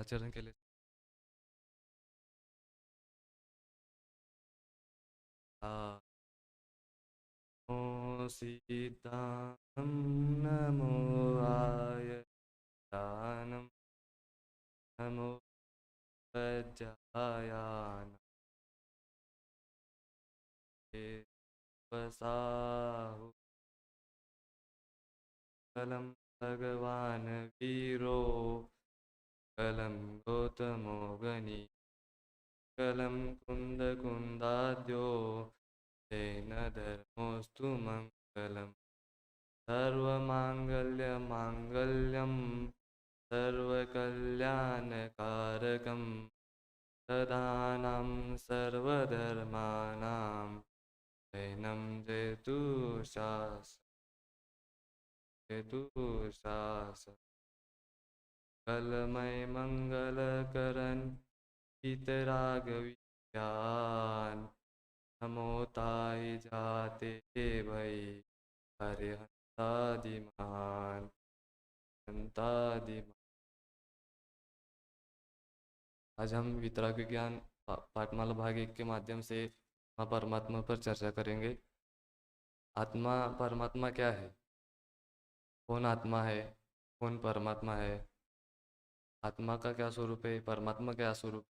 आचरण के लिए नमो सीतां नमो आयतानं नमो वज्रायानं वसाहु कलं भगवान् वीरो कलं गौतमो गणी कलं कुन्दकुन्दाद्यो तेन धर्मोऽस्तु मङ्गलम् सर्वमाङ्गल्यमाङ्गल्यं सर्वकल्याणकारकं ददानं सर्वधर्माणां नैनं जयतु शास्त्रं कलमय मङ्गलकरन् वीतरागविज्ञान नमो ताई जाते भई हरिहंतादिमान हंतादिमान। आज हम वितराग विज्ञान पाठमाला भाग 1 के माध्यम से माँ परमात्मा पर चर्चा करेंगे। आत्मा परमात्मा क्या है, कौन आत्मा है, कौन परमात्मा है, आत्मा का क्या स्वरूप है, परमात्मा क्या स्वरूप,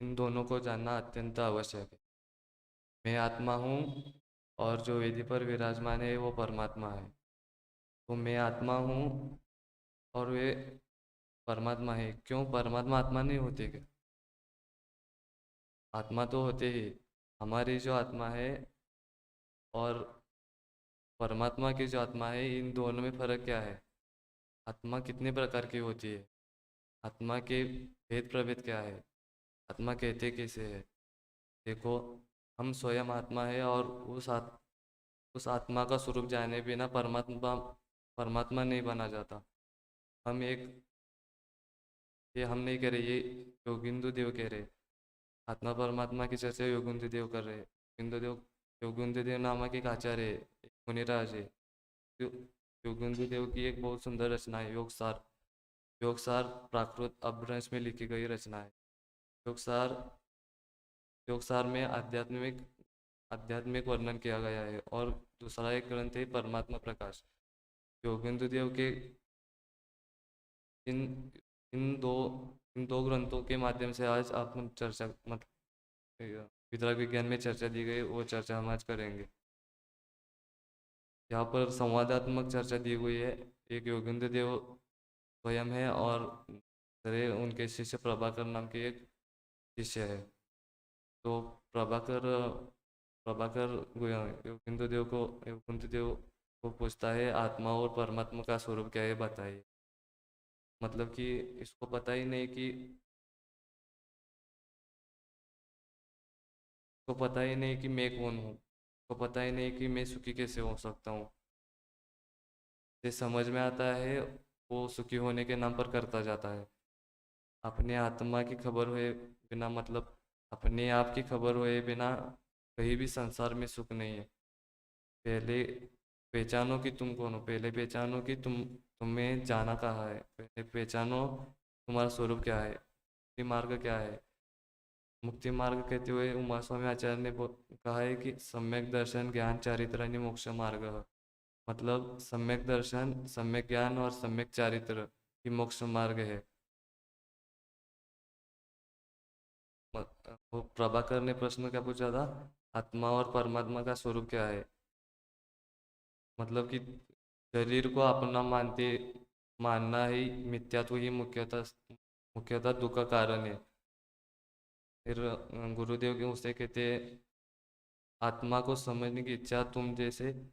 इन दोनों को जानना अत्यंत आवश्यक है। मैं आत्मा हूँ और जो वेदी पर विराजमान है वो परमात्मा है। तो मैं आत्मा हूँ और वे परमात्मा है। क्यों परमात्मा आत्मा नहीं होते क्या? आत्मा तो होते ही। हमारी जो आत्मा है और परमात्मा की जो आत्मा है, इन दोनों में फर्क क्या है? आत्मा कितने प्रकार की होती है, आत्मा के भेद प्रभेद क्या है, आत्मा कहते कैसे है? देखो, हम स्वयं आत्मा है और उस आत्मा का स्वरूप जाने बिना परमात्मा परमात्मा नहीं बना जाता। हम एक ये हम नहीं कह रहे, ये योगिंदु देव कह रहे। आत्मा परमात्मा की चर्चा योगिंदु देव कर रहे। योगिंदु देव नामक एक आचार्य है, एक मुनिराज है। यो- योगिंदु देव की एक बहुत सुंदर रचना है योगसार। योगसार प्राकृत अपभ्रंश में लिखी गई रचना है। योगसार योगसार में आध्यात्मिक वर्णन किया गया है। और दूसरा एक ग्रंथ है परमात्मा प्रकाश। योगेंद्र देव के इन इन दो इन दो ग्रंथों के माध्यम से आज आप चर्चा वितरक विज्ञान में चर्चा दी गई, वो चर्चा हम आज करेंगे। यहाँ पर संवादात्मक चर्चा दी हुई है। एक योगेंद्र देव स्वयं है और दूसरे उनके शिष्य प्रभाकर नाम के एक शिष्य है। तो प्रभाकर प्रभाकर योगेंद्र देव को पूछता है, आत्मा और परमात्मा का स्वरूप क्या है बताइए। मतलब कि इसको पता ही नहीं कि इसको पता ही नहीं कि मैं कौन हूँ, इसको पता ही नहीं कि मैं सुखी कैसे हो सकता हूँ। ये समझ में आता है, वो सुखी होने के नाम पर करता जाता है। अपने आत्मा की खबर हुए बिना, मतलब अपने आप की खबर हुए बिना कहीं भी संसार में सुख नहीं है। पहले पहचानो कि तुम कौन हो, पहले पहचानो कि तुम्हें जाना कहाँ है, पहले पहचानो तुम्हारा स्वरूप क्या है, मुक्ति मार्ग क्या है। मुक्ति मार्ग कहते हुए उमा स्वामी आचार्य ने कहा है कि सम्यक दर्शन ज्ञान चारित्र मोक्ष मार्ग। मतलब सम्यक दर्शन, सम्यक ज्ञान और सम्यक चारित्र ही मोक्ष मार्ग है। वो प्रभाकर ने प्रश्न क्या पूछा था, आत्मा और परमात्मा का स्वरूप क्या है। मतलब कि शरीर को अपना मानना ही मिथ्यात्व ही मुख्यतः दुख का कारण है। फिर गुरुदेव के उससे कहते आत्मा को समझने की इच्छा तुम जैसे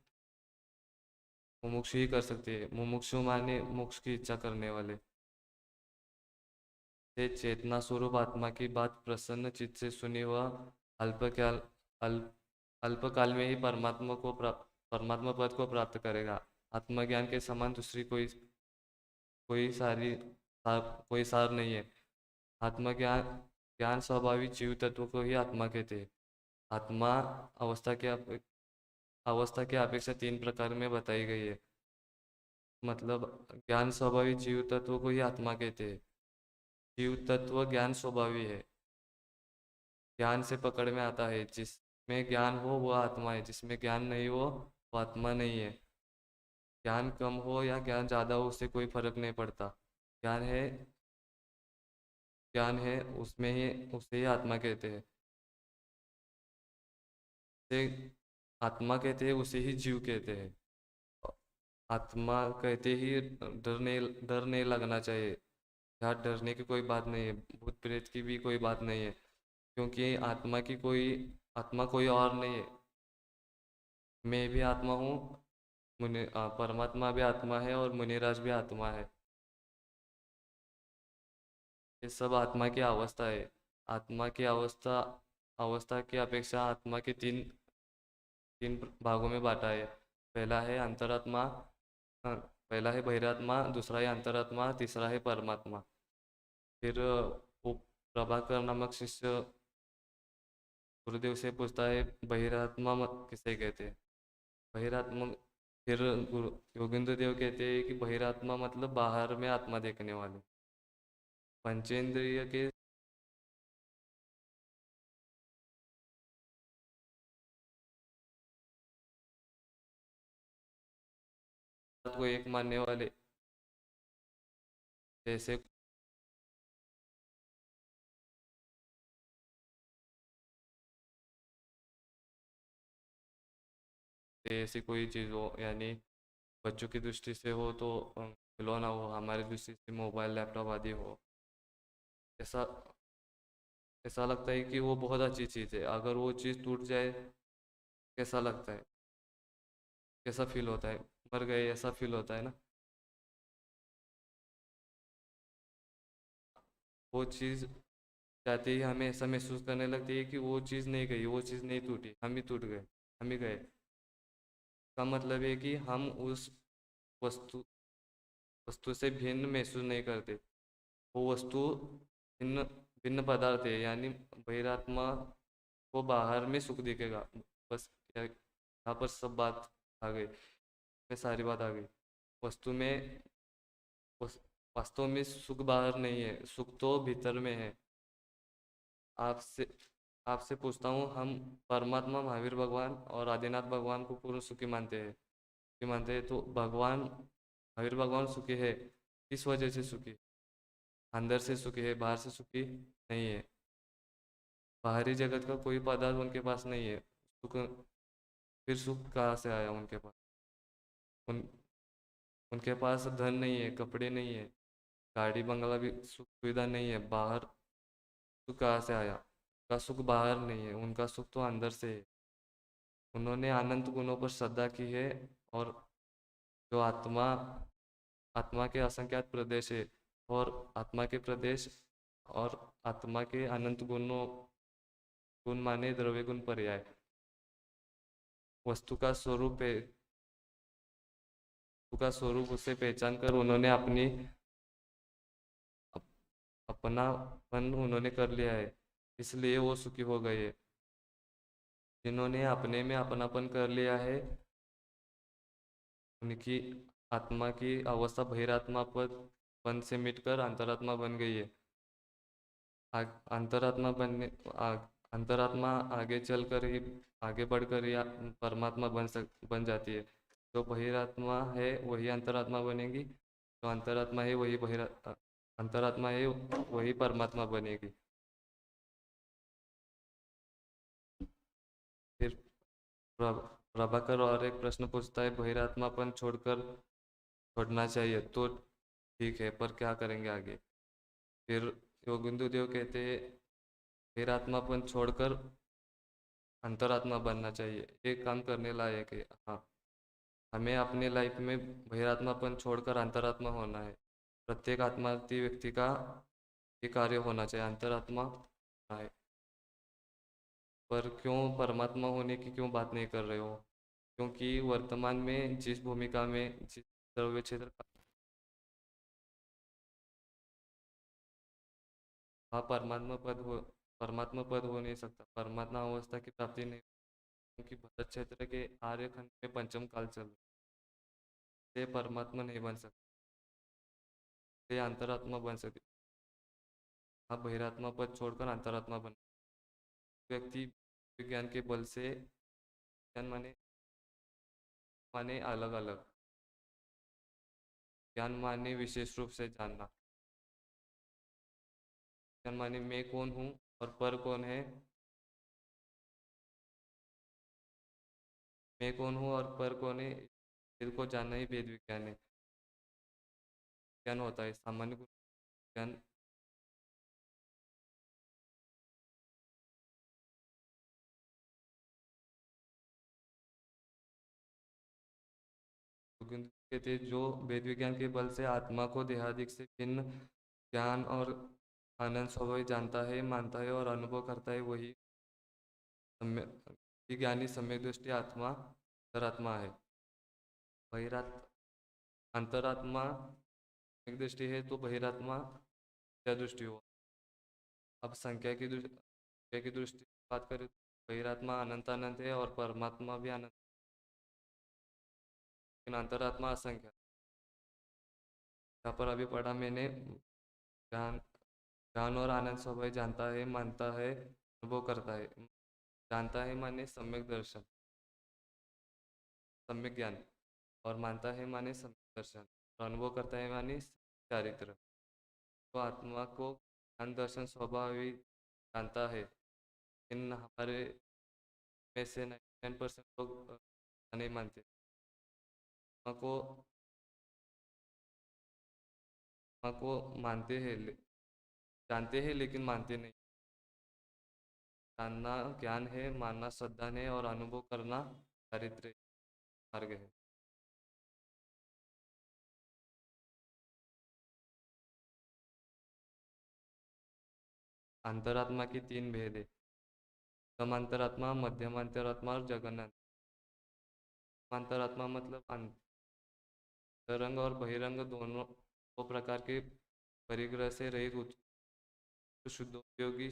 मुमुक्षु ही कर सकते हैं। मुमुक्षु माने मोक्ष की इच्छा करने वाले। से चेतना स्वरूप आत्मा की बात प्रसन्न चित्त से सुनी वह अल्पकाल अल्प अल्पकाल में ही परमात्मा पद को प्राप्त करेगा। आत्मज्ञान के समान दूसरी कोई सारी कोई सार नहीं है। आत्मज्ञान ज्ञान स्वाभाविक जीव तत्व को ही आत्मा कहते हैं। आत्मा अवस्था के अवस्था की अपेक्षा 3 प्रकार में बताई गई है। मतलब ज्ञान स्वाभाविक जीव तत्व को ही आत्मा कहते हैं। जीव तत्व ज्ञान स्वभावी है, ज्ञान से पकड़ में आता है। जिसमें ज्ञान हो वो आत्मा है, जिसमें ज्ञान नहीं हो वो आत्मा नहीं है। ज्ञान कम हो या ज्ञान ज़्यादा हो उससे कोई फर्क नहीं पड़ता। ज्ञान है, ज्ञान है उसमें ही, उसे ही आत्मा कहते हैं। उसे आत्मा कहते हैं, उसे ही जीव कहते हैं। आत्मा कहते ही डर नहीं लगना चाहिए। यहाँ डरने की कोई बात नहीं है, भूत प्रेत की भी कोई बात नहीं है, क्योंकि आत्मा कोई और नहीं है। मैं भी आत्मा हूँ, परमात्मा भी आत्मा है और मुनिराज भी आत्मा है। ये सब आत्मा की अवस्था है। आत्मा की अवस्था अवस्था की अपेक्षा आत्मा के तीन तीन भागों में बांटा है। पहला है अंतरात्मा, हाँ, पहला है बहिरात्मा, दूसरा है अंतरात्मा, तीसरा है परमात्मा। फिर वो प्रभाकर नामक शिष्य गुरुदेव से पूछता है बहिरात्मा किसे कहते हैं। बहिरात्मा, फिर गुरु योगेंद्र देव कहते हैं कि बहिरात्मा मतलब बाहर में आत्मा देखने वाले, पंचेंद्रिय के साथ को एक मानने वाले। जैसे ऐसी कोई चीज़ हो, यानी बच्चों की दृष्टि से हो तो खिलौना हो, हमारी दृष्टि से मोबाइल लैपटॉप आदि हो। ऐसा ऐसा लगता है कि वो बहुत अच्छी चीज़ है, अगर वो चीज़ टूट जाए कैसा लगता है, कैसा फील होता है, मर गए ऐसा फील होता है ना। वो चीज़ जाते ही हमें ऐसा महसूस करने लगती है कि वो चीज़ नहीं गई, वो चीज़ नहीं टूटी, हम ही टूट गए, हम ही गए। का मतलब है कि हम उस वस्तु वस्तु से भिन्न महसूस नहीं करते। वो वस्तु भिन्न भिन्न पदार्थ है, यानी बहिरात्मा को बाहर में सुख दिखेगा। बस यहाँ पर सब बात आ गई, में सारी बात आ गई। वस्तु में वस- वास्तव में सुख बाहर नहीं है, सुख तो भीतर में है। आपसे आपसे पूछता हूँ, हम परमात्मा महावीर भगवान और आदिनाथ भगवान को पूर्ण सुखी मानते हैं, सुखी मानते हैं, तो भगवान महावीर भगवान सुखी है, किस वजह से सुखी? अंदर से सुखी है, बाहर से सुखी नहीं है। बाहरी जगत का कोई पदार्थ उनके पास नहीं है, सुख, फिर सुख कहाँ से आया उनके पास? उन उनके पास धन नहीं है, कपड़े नहीं है, गाड़ी बंगला भी सुख सुविधा नहीं है, बाहर सुख कहाँ से आया? उनका सुख बाहर नहीं है, उनका सुख तो अंदर से है। उन्होंने अनंत गुणों पर श्रद्धा की है, और जो आत्मा आत्मा के असंख्यात प्रदेश है, और आत्मा के प्रदेश और आत्मा के अनंत गुणों, गुण माने द्रव्य गुण पर्याय, वस्तु का स्वरूप है, वस्तु का स्वरूप उसे पहचान कर उन्होंने अपनापन उन्होंने कर लिया है, इसलिए वो सुखी हो गए हैं। जिन्होंने अपने में अपनापन कर लिया है, उनकी आत्मा की अवस्था बहिरात्मा पद पन से मिटकर अंतरात्मा बन गई है। अंतरात्मा बनने अंतरात्मा आगे चलकर ही, आगे बढ़कर ही परमात्मा बन जाती है। जो बहिरात्मा है वही अंतरात्मा बनेगी, जो अंतरात्मा है वही परमात्मा बनेगी। फिर प्रभ- प्रभाकर और एक प्रश्न पूछता है, बहिरात्मापन छोड़ना चाहिए तो ठीक है, पर क्या करेंगे आगे? फिर योगिंदु देव कहते हैं बहिरात्मापन छोड़कर अंतरात्मा बनना चाहिए, एक काम करने लायक है। हाँ, हमें अपने लाइफ में बहिरात्मापन छोड़कर अंतरात्मा होना है। प्रत्येक आत्मार्थी व्यक्ति का ये कार्य होना चाहिए, अंतरात्मा होना है। पर क्यों परमात्मा होने की क्यों बात नहीं कर रहे हो? क्योंकि वर्तमान में जिस भूमिका में, जिस द्रव्य क्षेत्र का, वहाँ परमात्मा पद हो नहीं सकता, परमात्मा अवस्था की प्राप्ति नहीं, क्योंकि भरत क्षेत्र के आर्यखंड में पंचम काल चल रहा है। ये परमात्मा नहीं बन सकते, ये अंतरात्मा बन सकते। आप बहिरात्मा पद छोड़कर अंतरात्मा बन व्यक्ति विज्ञान के बल से ज्ञान माने माने अलग अलग ज्ञान माने विशेष रूप से जानना। ज्ञान माने मैं कौन हूँ और पर कौन है। मैं कौन हूँ और पर कौन है, वेद को जानना ही वेद विज्ञान है। ज्ञान होता है सामान्य ज्ञान। कहते हैं जो वेद विज्ञान के बल से आत्मा को देहादिक से भिन्न ज्ञान और आनंद स्वभाव जानता है, मानता है और अनुभव करता है, वही विज्ञानी सम्यक दृष्टि आत्मा अंतरात्मा है। बहिरात अंतरात्मा एक दृष्टि है तो बहिरात्मा क्या दृष्टि हो। अब संख्या की दृष्टि बात करें तो बहिरात्मा अनंत अनंत है और परमात्मा भी अनंत, लेकिन अंतरात्मा असंख्य। यहाँ पर अभी पढ़ा मैंने, ज्ञान ज्ञान और आनंद स्वभाव जानता है, मानता है, अनुभव करता है। जानता है माने सम्यक दर्शन, सम्यक ज्ञान, और मानता है माने सम्यक दर्शन, और अनुभव करता है माने चारित्र। तो आत्मा को ज्ञान दर्शन स्वभाव ही जानता है। इन हमारे में से 99% लोग नहीं मानते। आत्मा को मानते हैं, जानते हैं लेकिन मानते नहीं। जानना ज्ञान है, मानना श्रद्धा है और अनुभव करना चारित्र मार्ग है। अंतरात्मा की तीन भेद है, उत्तम अंतरात्मा, मध्यम अंतरात्मा और जगन्नाथ अंतरात्मा। मतलब अंतरंग और बहिरंग दोनों दो प्रकार के परिग्रह से रहित शुद्धोपयोगी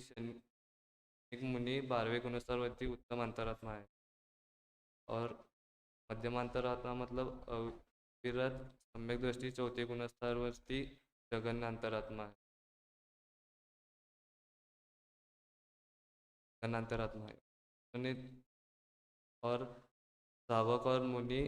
एक मुनि 12वें गुणस्तरवर्ती उत्तम अंतरात्मा है। और मध्यम अंतरात्मा मतलब अविरत सम्यक दृष्टि चौथे गुणस्तरवर्ती जगन्नाथ अंतरात्मा है। अंतरात्मा है और सावक और मुनि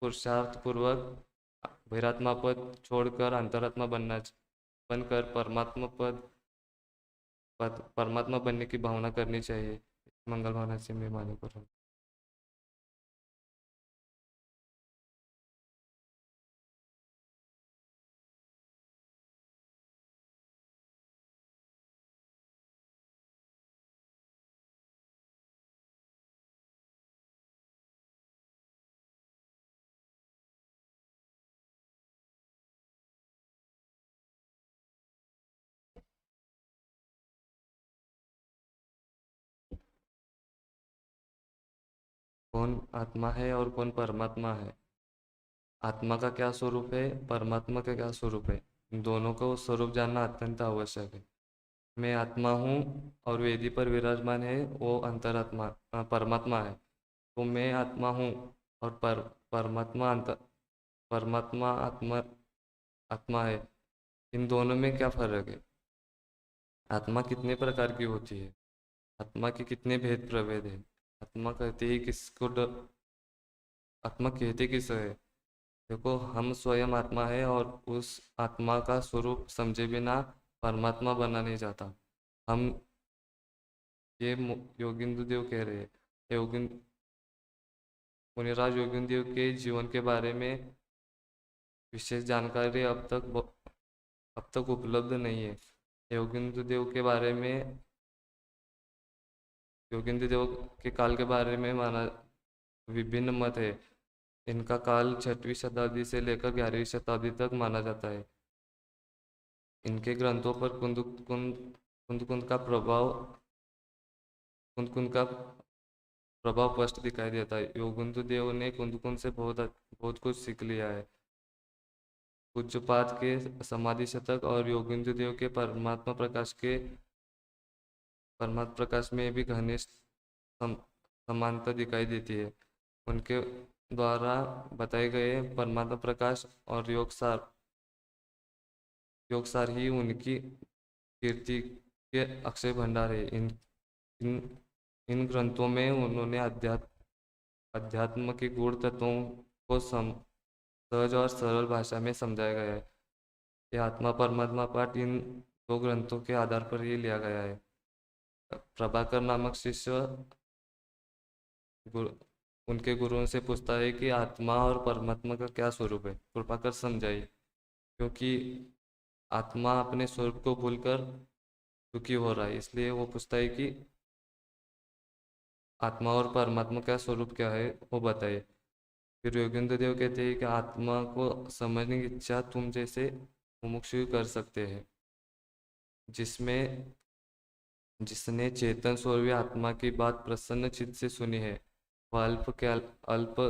पुरुषार्थ पूर्वक बहिरात्मा पद छोड़कर अंतरात्मा बनकर परमात्मा बनने की भावना करनी चाहिए। मंगल भावनाची मी मान्य करून कौन आत्मा है और कौन परमात्मा है। आत्मा का क्या स्वरूप है, परमात्मा का क्या स्वरूप है, इन दोनों को स्वरूप जानना अत्यंत आवश्यक है। मैं आत्मा हूँ और वेदी पर विराजमान है वो अंतरात्मा परमात्मा है। तो मैं आत्मा हूँ और परमात्मा परमात्मा आत्मा आत्मा है। इन दोनों में क्या फर्क है। आत्मा कितने प्रकार की होती है, आत्मा के कितने भेद प्रभेद है। आत्मा कहते ही किसको आत्मा कहते किस है। देखो, हम स्वयं आत्मा है और उस आत्मा का स्वरूप समझे बिना परमात्मा बना नहीं जाता। हम ये योगिंद्र देव कह रहे हैं। योगिंद मुनिराज योगिंद्र देव के जीवन के बारे में विशेष जानकारी अब तक उपलब्ध नहीं है। योगिंद्र देव के बारे में, योगिंद्र देव के काल के बारे में माना विभिन्न मत है। इनका काल 6वीं शताब्दी से लेकर 11वीं शताब्दी तक माना जाता है। इनके ग्रंथों पर कुंद कुंद कुंद कुंद का प्रभाव कुंद कुंद का प्रभाव स्पष्ट दिखाई देता है। योगेंद्र देव ने कुंद कुंद से बहुत कुछ सीख लिया है। पूज्यपाद के समाधि शतक और योगेंद्र देव के परमात्मा प्रकाश में भी घनिष्ठ समानता दिखाई देती है। उनके द्वारा बताए गए परमात्मा प्रकाश और योग सार ही उनकी कीर्ति के अक्षय भंडार है। इन इन ग्रंथों में उन्होंने अध्यात्म के गूढ़ तत्वों को सहज और सरल भाषा में समझाया गया है। यह आत्मा परमात्मा पाठ इन दो ग्रंथों के आधार पर ही लिया गया है। प्रभाकर नामक शिष्य उनके गुरुओं से पूछता है कि आत्मा और परमात्मा का क्या स्वरूप है, कृपा कर समझाइए। क्योंकि आत्मा अपने स्वरूप को भूलकर दुखी हो रहा है, इसलिए वो पूछता है कि आत्मा और परमात्मा का स्वरूप क्या है वो बताइए। फिर योगेंद्र देव कहते हैं कि आत्मा को समझने की इच्छा तुम जैसे मुमुक्षु कर सकते हैं, जिसने चेतन स्वरूप आत्मा की बात प्रसन्न चित्त से सुनी है, वह अल्प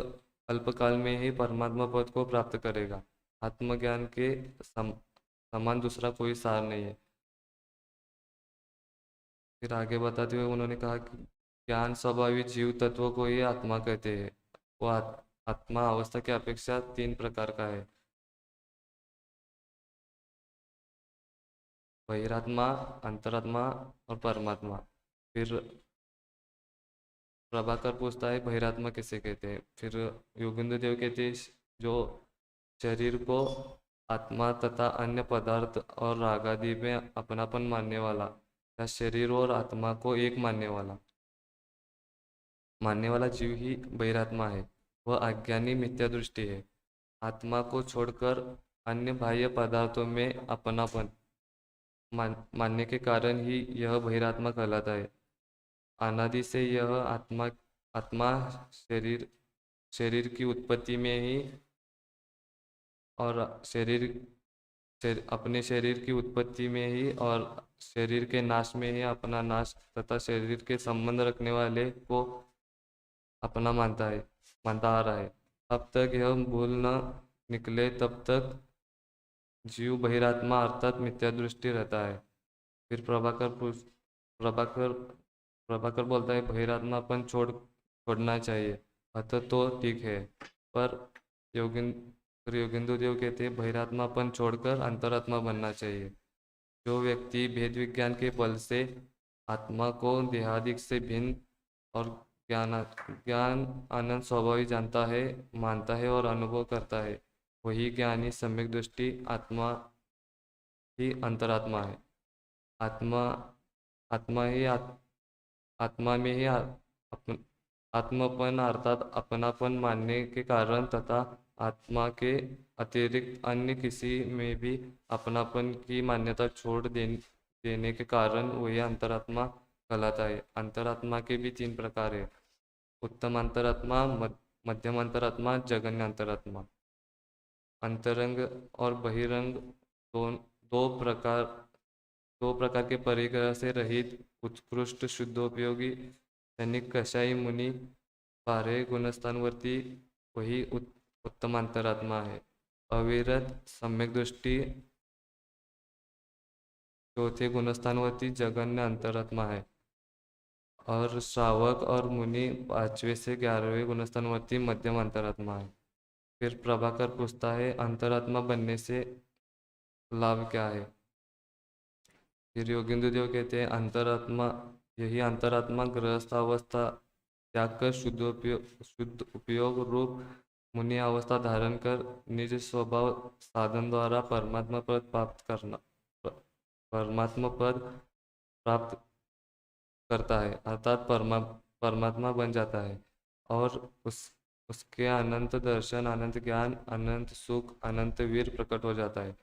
अल्पकाल में ही परमात्मा पद को प्राप्त करेगा। आत्मज्ञान के समान दूसरा कोई सार नहीं है। फिर आगे बताते हुए उन्होंने कहा कि ज्ञान स्वभाविक जीव तत्व को ही आत्मा कहते हैं। वो आत्मा अवस्था की अपेक्षा 3 प्रकार का है। बहिरात्मा, अंतरात्मा और परमात्मा। फिर प्रभाकर पूछता है बहिरात्मा किसे कहते हैं। फिर योगेंद्र देव कहते हैं जो शरीर को आत्मा तथा अन्य पदार्थ और राग आदि में अपनापन मानने वाला, या शरीर और आत्मा को एक मानने वाला जीव ही बहिरात्मा है। वह अज्ञानी मिथ्या दृष्टि है। आत्मा को छोड़कर अन्य बाह्य पदार्थों में अपनापन मानने के कारण ही यह बहिरात्मा कहलाता है। अनादि से यह आत्मा शरीर की उत्पत्ति में ही और अपने शरीर की उत्पत्ति में ही और शरीर के नाश में ही अपना नाश तथा शरीर के संबंध रखने वाले को अपना मानता आ रहा है। अब तक यह भूल न निकले तब तक जीव बहिरात्मा अर्थात मिथ्या दृष्टि रहता है। फिर प्रभाकर प्रभाकर बोलता है बहिरात्मापन छोड़ना चाहिए, अतः तो ठीक है। पर योगेंद्र देव कहते हैं बहिरात्मापन छोड़कर अंतरात्मा बनना चाहिए। जो व्यक्ति भेद विज्ञान के बल से आत्मा को देहादिक से भिन्न और ज्ञान आनंद स्वाभाविक जानता है, मानता है और अनुभव करता है, वही ज्ञानी सम्यक दृष्टि आत्मा ही अंतरात्मा है। आत्मा आत्मा ही आत्मा में ही अपन आत्मपन अर्थात अपनापन मानने के कारण तथा आत्मा के अतिरिक्त अन्य किसी में भी अपनापन की मान्यता छोड़ देने के कारण वही अंतरात्मा कहलाता है। अंतरात्मा के भी तीन प्रकार है: उत्तम अंतरात्मा, मध्यम अंतरात्मा, जघन्य अंतरात्मा। अंतरंग और बहिरंग दो दो प्रकार दो प्रकार के परिग्रह से रहित उत्कृष्ट शुद्धोपयोगी सैनिक कशाई मुनि बारह गुणस्थानवर्ती वही उत्तम अंतरात्मा है। अविरत सम्यक दृष्टि चौथे गुणस्थानवर्ती जघन्य अंतरात्मा है। और श्रावक और मुनि 5वें से 11वें गुणस्थानवर्ती मध्यम अंतरात्मा है। फिर प्रभाकर पूछता है, अंतरात्मा बनने से लाभ क्या है? फिर योगेंद्र देव कहते हैं, अंतरात्मा यही अंतरात्मा गृहस्थ अवस्था त्याग कर शुद्ध उपयोग रूप मुनि अवस्था धारण कर निज स्वभाव साधन द्वारा परमात्मा पद प्राप्त करता है, अर्थात परमात्मा बन जाता है। और उसके अनंत दर्शन, अनंत ज्ञान, अनंत सुख, अनंत वीर प्रकट हो जाता है।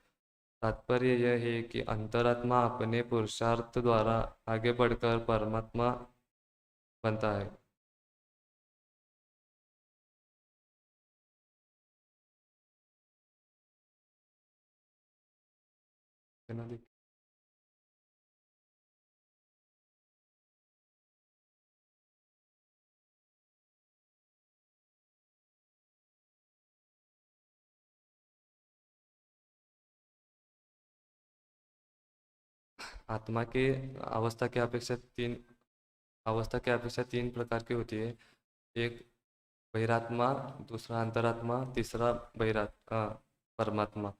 तात्पर्य यह है कि अंतरात्मा अपने पुरुषार्थ द्वारा आगे बढ़कर परमात्मा बनता है। आत्मा के अवस्था के अपेक्षा तीन प्रकार की होती है। एक बहिरात्मा, दूसरा अंतरात्मा, तीसरा परमात्मा।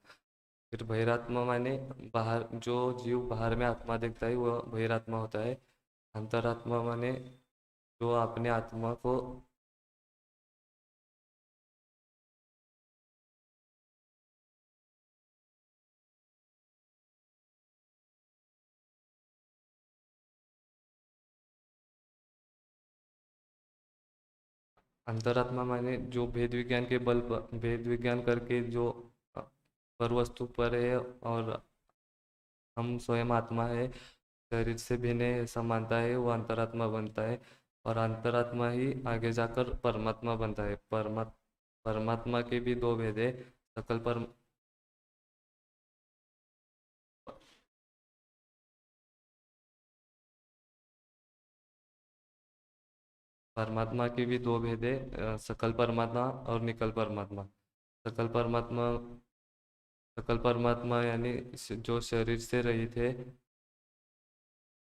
फिर बहिरात्मा माने बाहर, जो जीव बाहर में आत्मा देखता है वह बहिरात्मा होता है। अंतरात्मा माने जो अपने आत्मा को अंतरात्मा माने जो भेद विज्ञान करके जो पर वस्तु पर है और हम स्वयं आत्मा है, शरीर से भिन्न है ऐसा मानता है, वो अंतरात्मा बनता है। और अंतरात्मा ही आगे जाकर परमात्मा बनता है। परमात्मा के भी दो भेद है। सकल पर परमात्मा के भी दो भेद है, सकल परमात्मा और निकल परमात्मा। सकल परमात्मा सकल परमात्मा यानी जो शरीर से रहित है,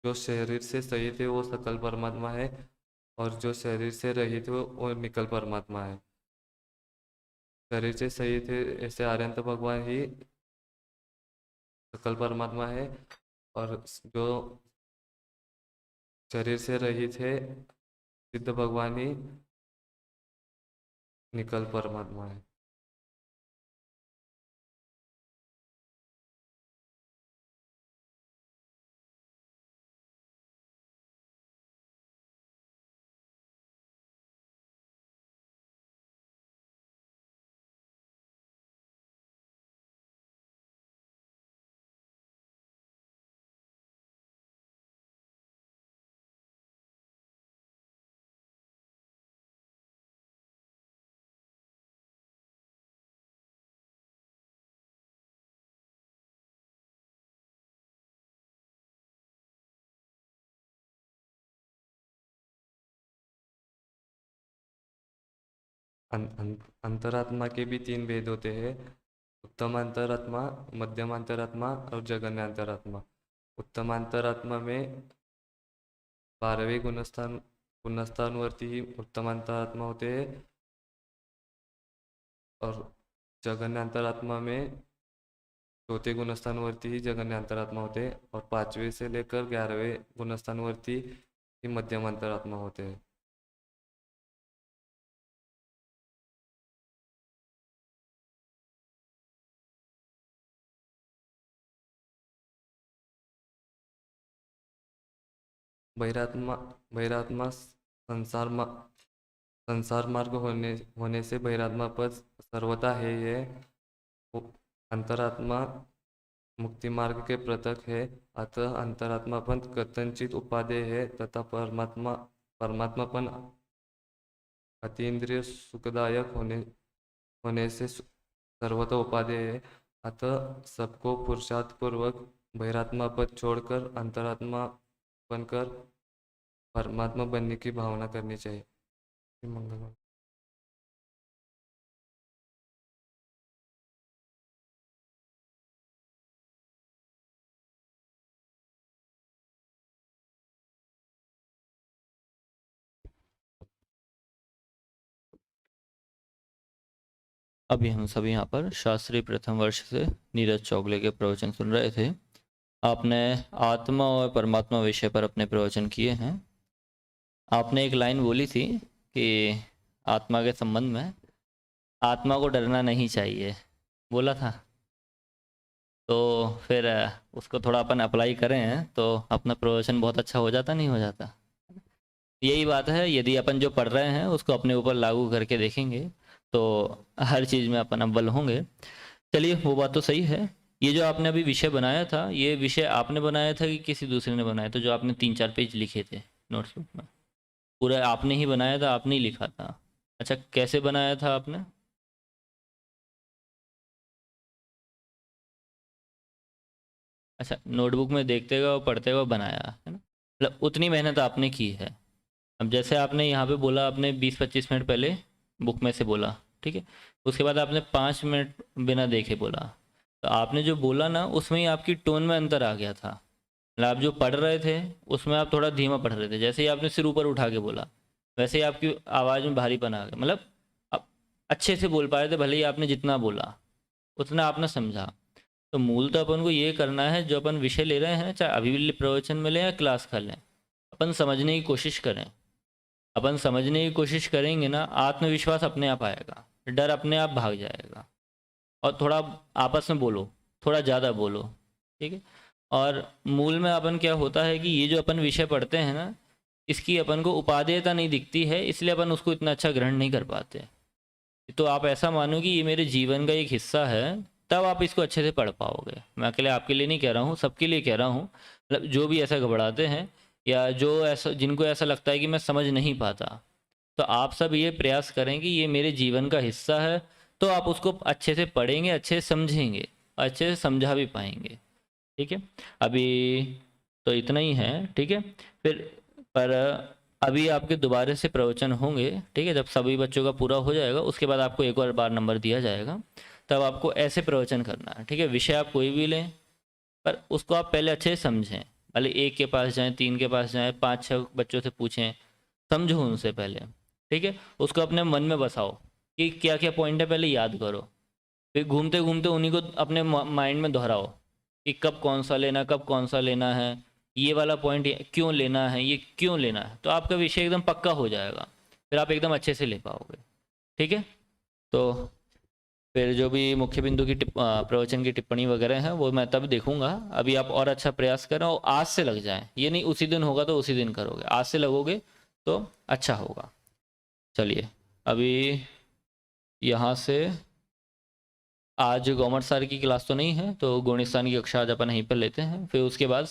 जो शरीर से सहित है वो सकल परमात्मा है। और जो शरीर से रहित है वो निकल परमात्मा है। शरीर से सहित है ऐसे आर्यंत भगवान ही सकल परमात्मा है। और जो शरीर से रहित है सिद्ध भगवान ही निकल परमात्मा है। अंतरात्मा के भी तीन भेद होते हैं: उत्तम अंतरात्मा, मध्यम अंतरात्मा और जघन्य अंतरात्मा। उत्तम अंतरात्मा में 12वें गुणस्थानवरती ही उत्तम अंतरात्मा होते हैं। और जघन्य अंतरात्मा में चौथे गुणस्थानवरती ही जघन्य अंतरात्मा होते हैं। और 5वें से लेकर 11वें गुणस्थानवरती ही मध्यम अंतरात्मा होते हैं। बहिरात्मा बहिरात्मा संसार मार्ग होने से बहिरात्मा पद सर्वथा है। यह अंतरात्मा मुक्ति मार्ग के प्रतक है। अतः अंतरात्मापन कथनचित उपादेय है तथा परमात्मापन अतीन्द्रिय सुखदायक होने से सर्वथा उपादेय है। अतः सबको पुरुषार्थ पूर्वक बहिरात्मा पद छोड़कर अंतरात्मा बनकर परमात्मा बनने की भावना करनी चाहिए। मंगल। अभी हम सभी यहाँ पर शास्त्री प्रथम वर्ष से नीरज चौगले के प्रवचन सुन रहे थे। आपने आत्मा और परमात्मा विषय पर अपने प्रवचन किए हैं। आपने एक लाइन बोली थी कि आत्मा के संबंध में आत्मा को डरना नहीं चाहिए, बोला था। तो फिर उसको थोड़ा अपन अप्लाई करें तो अपना प्रवचन बहुत अच्छा हो जाता, नहीं हो जाता? यही बात है, यदि अपन जो पढ़ रहे हैं उसको अपने ऊपर लागू करके देखेंगे तो हर चीज़ में अपन अव्वल होंगे। चलिए, वो बात तो सही है। ये जो आपने अभी विषय बनाया था, ये विषय आपने बनाया था कि किसी दूसरे ने बनाया था? जो आपने 3-4 पेज लिखे थे नोट्सबुक में, पूरा आपने ही बनाया था, आपने ही लिखा था? अच्छा, कैसे बनाया था आपने? अच्छा, नोटबुक में देखते हुए और पढ़ते हुए बनाया है ना? मतलब उतनी मेहनत आपने की है। अब जैसे आपने यहाँ पे बोला, आपने 20-25 मिनट पहले बुक में से बोला, ठीक है। उसके बाद आपने 5 मिनट बिना देखे बोला। तो आपने जो बोला ना, उसमें ही आपकी टोन में अंतर आ गया था। मतलब आप जो पढ़ रहे थे उसमें आप थोड़ा धीमा पढ़ रहे थे। जैसे ही आपने सिर ऊपर उठा के बोला, वैसे ही आपकी आवाज़ में भारीपन आ गया। मतलब आप अच्छे से बोल पाए थे, भले ही आपने जितना बोला उतना आपने समझा। तो मूल तो अपन को ये करना है, जो अपन विषय ले रहे हैं, चाहे अभी भी प्रवचन में लें या क्लास कर लें, अपन समझने की कोशिश करें। अपन समझने की कोशिश करेंगे ना, आत्मविश्वास अपने आप आएगा, डर अपने आप भाग जाएगा। और थोड़ा आपस में बोलो, थोड़ा ज़्यादा बोलो, ठीक है। और मूल में अपन क्या होता है कि ये जो अपन विषय पढ़ते हैं ना, इसकी अपन को उपादेयता नहीं दिखती है, इसलिए अपन उसको इतना अच्छा ग्रहण नहीं कर पाते। तो आप ऐसा मानो कि ये मेरे जीवन का एक हिस्सा है, तब आप इसको अच्छे से पढ़ पाओगे। मैं अकेले आपके लिए नहीं कह रहा हूँ, सबके लिए कह रहा हूँ। मतलब जो भी ऐसा घबराते हैं या जो ऐसा, जिनको ऐसा लगता है कि मैं समझ नहीं पाता, तो आप सब ये प्रयास करें कि ये मेरे जीवन का हिस्सा है, तो आप उसको अच्छे से पढ़ेंगे, अच्छे से समझेंगे, अच्छे से समझा भी पाएंगे, ठीक है। अभी तो इतना ही है, ठीक है। फिर पर अभी आपके दोबारा से प्रवचन होंगे, ठीक है। जब सभी बच्चों का पूरा हो जाएगा, उसके बाद आपको एक और बार नंबर दिया जाएगा। तब आपको ऐसे प्रवचन करना है, ठीक है। विषय आप कोई भी लें, पर उसको आप पहले अच्छे से समझें। भले एक के पास जाएं, 3 के पास जाएं, 5-6 बच्चों से पूछें, समझो उनसे पहले, ठीक है। उसको अपने मन में बसाओ कि क्या क्या पॉइंट है, पहले याद करो। फिर घूमते घूमते उन्हीं को अपने माइंड में दोहराओ कि कब कौन सा लेना, कब कौन सा लेना है, ये वाला पॉइंट क्यों लेना है, ये क्यों लेना है। तो आपका विषय एकदम पक्का हो जाएगा, फिर आप एकदम अच्छे से ले पाओगे, ठीक है। तो फिर जो भी मुख्य बिंदु की प्रवचन की टिप्पणी वगैरह है वो मैं तब देखूंगा। अभी आप और अच्छा प्रयास करें और आज से लग जाएं। ये नहीं उसी दिन होगा तो उसी दिन करोगे, आज से लगोगे तो अच्छा होगा। चलिए, अभी यहाँ से आज कॉमर्स सर की क्लास तो नहीं है, तो गणित सर की कक्षा आज अपन यहीं पर लेते हैं। फिर उसके बाद